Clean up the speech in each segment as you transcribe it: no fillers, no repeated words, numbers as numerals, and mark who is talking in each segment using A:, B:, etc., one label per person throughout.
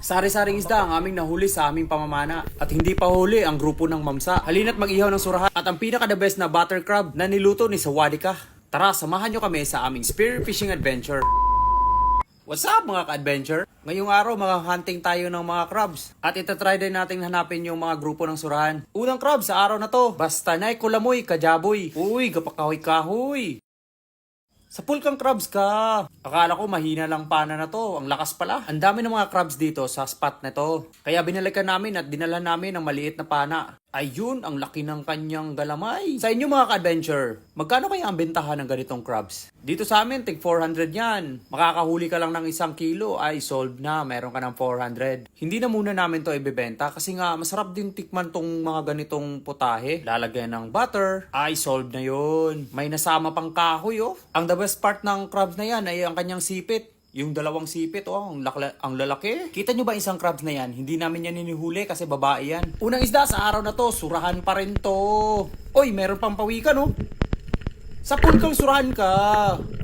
A: Sari-saring isda ang aming nahuli sa aming pamamana. At hindi pa huli ang grupo ng mamsa. Halina't mag-ihaw ng surahan. At ang pinaka-the best na butter crab na niluto ni Sawadika. Tara, samahan nyo kami sa aming spear fishing adventure. What's up mga ka-adventure? Ngayong araw hunting tayo ng mga crabs. At itatry din natin hanapin yung mga grupo ng surahan. Unang crab sa araw na to, basta na'y kulamoy, kajaboy. Uy, gapakahoy-kahoy. Sa pool kang crabs ka. Akala ko mahina lang pana na to. Ang lakas pala. Ang dami ng mga crabs dito sa spot na to. Kaya binalikan namin at dinala namin ng maliit na pana. Ayun, ang laki ng kanyang galamay. Sa inyo mga ka-adventure, magkano kaya ang bentahan ng ganitong crabs? Dito sa amin, tig 400 yan. Makakahuli ka lang ng 1 kilo, ay solved na. Meron ka ng 400. Hindi na muna namin to ibebenta kasi nga masarap din tikman tong mga ganitong putahe. Lalagyan ng butter, ay solved na yun. May nasama pang kahoy oh. Ang the best part ng crabs na yan ay ang kanyang sipit. Yung dalawang sipit, oh, ang lalaki. Kita nyo ba isang crabs na yan? Hindi namin yan hinihuli kasi babae yan. Unang isda sa araw na to, surahan pa rin to. Oy, meron pang pawikan, oh. Sa pool kang surahan ka.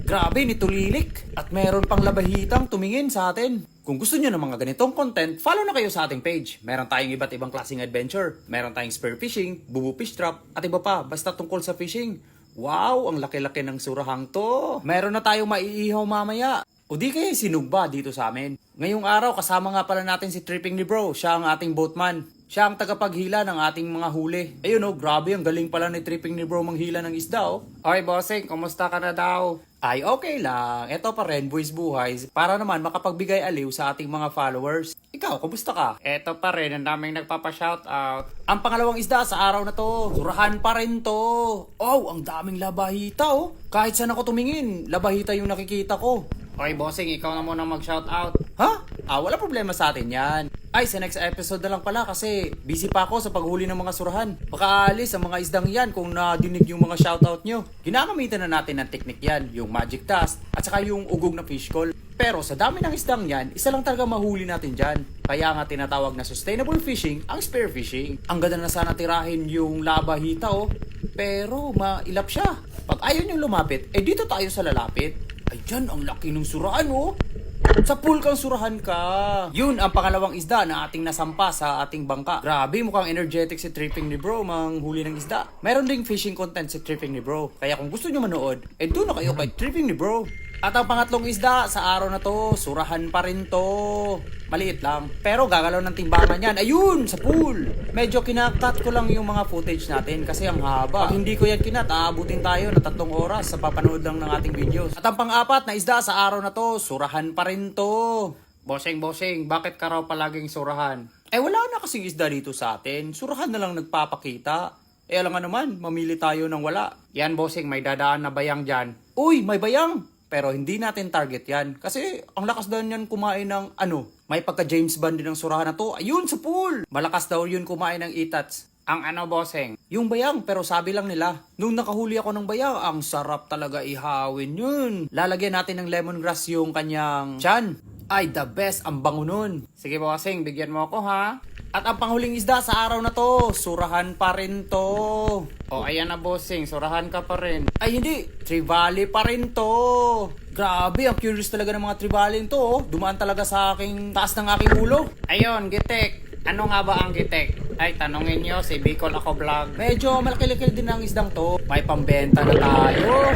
A: Grabe, nitulilik. At meron pang labahitang tumingin sa atin. Kung gusto nyo ng mga ganitong content, follow na kayo sa ating page. Meron tayong iba't ibang klaseng adventure. Meron tayong spear fishing, bubu fish trap, at iba pa, basta tungkol sa fishing. Wow, ang laki-laki ng surahang to. Meron na tayong maiihaw mamaya. O di kaya sinugba dito sa amin. Ngayong araw, kasama nga pala natin si Tripping ni Bro. Siya ang ating boatman. Siya ang tagapaghila ng ating mga huli. Ayun oh, grabe, ang galing pala ni Tripping ni Bro manghila ng isda oh. Oy bossing, kumusta ka na daw? Ay okay lang, eto pa rin boys buhay para naman makapagbigay aliw sa ating mga followers. Ikaw, kumusta ka? Eto pa rin, ang daming nagpapa-shoutout. Ang pangalawang isda sa araw na to, surahan pa rin to. Oh, ang daming labahita oh. Kahit saan ako tumingin, labahita yung nakikita ko. Oy bossing, ikaw na muna mag-shoutout. Ha? Wala problema sa atin yan. Ay, sa next episode na lang pala kasi busy pa ako sa paghuli ng mga surahan. Baka alis ang mga isdang yan kung nadinig yung mga shoutout nyo. Ginagamitan na natin ng teknik yan, yung magic dust at saka yung ugong na fish call. Pero sa dami ng isdang yan, isa lang talaga mahuli natin dyan. Kaya nga tinatawag na sustainable fishing ang spear fishing. Ang ganda na sana tirahin yung labahita oh. Pero mailap siya. Pag ayaw nyo lumapit, dito tayo sa lalapit. Ayan, ang laki ng surahan oh. Sa pool kang surahan ka. Yun ang pangalawang isda na ating nasampa sa ating bangka. Grabe, mukhang energetic si Tripping ni Bro manghuli ng isda. Meron ding fishing content si Tripping ni Bro. Kaya kung gusto nyo manood, doon na kayo kay Tripping ni Bro. At ang pangatlong isda sa araw na to, surahan pa rin to. Maliit lang, pero gagalaw ng timbangan yan. Ayun, sa pool. Medyo kinakat ko lang yung mga footage natin kasi ang haba. Pag hindi ko yan kinat, aabutin tayo na 3 oras sa papanood lang ng ating videos. At ang pang-apat na isda sa araw na to, surahan pa rin to. Bossing, bakit ka raw palaging surahan? Wala na kasing isda dito sa atin. Surahan na lang nagpapakita. Alam nga naman, mamili tayo ng wala. Yan bossing, may dadaan na bayang dyan. Uy, may bayang! Pero hindi natin target yan. Kasi ang lakas daw yan kumain ng may pagka James Bond din ng surahan na to. Ayun sa pool! Malakas daw yun kumain ng itats. Ang bossing? Yung bayang, pero sabi lang nila. Nung nakahuli ako ng bayang, ang sarap talaga ihawin yun. Lalagyan natin ng lemongrass yung kanyang tiyan. Ay, the best, ang bango nun. Sige bossing, bigyan mo ako ha. At ang panghuling isda sa araw na to, surahan pa rin to. Ayan na bossing, surahan ka pa rin. Ay hindi, trevally pa rin to. Grabe, ang curious talaga ng mga trevally to oh. Dumaan talaga sa aking taas ng aking ulo. Ayun, gitek. Ano nga ba ang gitek? Ay, tanongin nyo si Bicol Ako Vlog. Medyo malaki-laki din ang isdang to. May pambenta na tayo.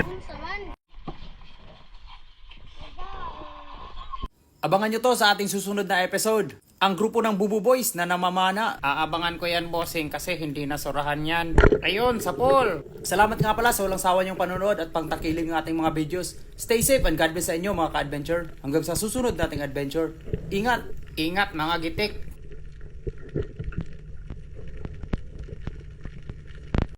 A: Abangan nyo to sa ating susunod na episode. Ang grupo ng Bubu Boys na namamana. Aabangan ko yan bossing kasi hindi nasurahan yan. Ayun, sa pool. Salamat nga pala sa walang sawa niyong panonood at pangtakiling ng ating mga videos. Stay safe and God bless sa inyo mga ka-adventure. Hanggang sa susunod nating adventure. Ingat! Ingat mga gitik!